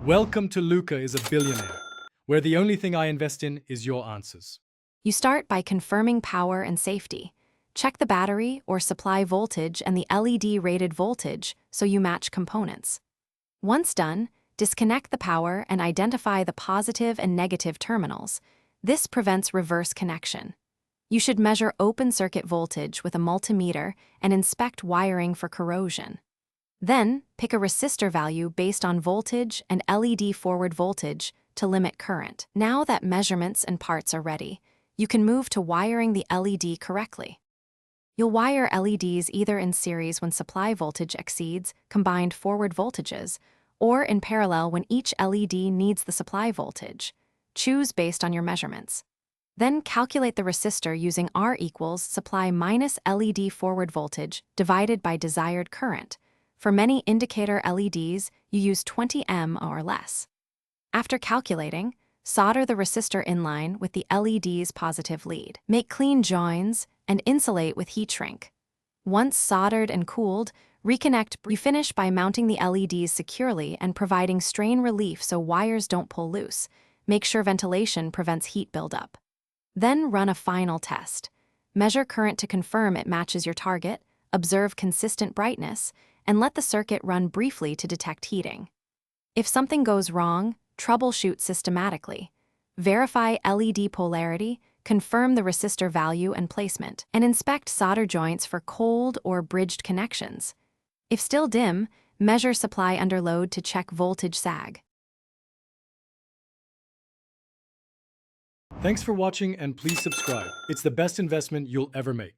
Welcome to Luca is a Billionaire, where the only thing I invest in is your answers. You start by confirming power and safety. Check the battery or supply voltage and the LED rated voltage so you match components. Once done, disconnect the power and identify the positive and negative terminals. This prevents reverse connection. You should measure open circuit voltage with a multimeter and inspect wiring for corrosion. Then, pick a resistor value based on voltage and LED forward voltage to limit current. Now that measurements and parts are ready, you can move to wiring the LED correctly. You'll wire LEDs either in series when supply voltage exceeds combined forward voltages, or in parallel when each LED needs the supply voltage. Choose based on your measurements. Then calculate the resistor using R equals supply minus LED forward voltage divided by desired current. For many indicator LEDs, you use 20 ohm or less. After calculating, solder the resistor in line with the LED's positive lead. Make clean joins and insulate with heat shrink. Once soldered and cooled, reconnect. You finish by mounting the LEDs securely and providing strain relief so wires don't pull loose. Make sure ventilation prevents heat buildup. Then run a final test. Measure current to confirm it matches your target, observe consistent brightness, and let the circuit run briefly to detect heating. If something goes wrong, troubleshoot systematically. Verify LED polarity, confirm the resistor value and placement, and inspect solder joints for cold or bridged connections. If still dim, measure supply under load to check voltage sag. Thanks for watching and please subscribe. It's the best investment you'll ever make.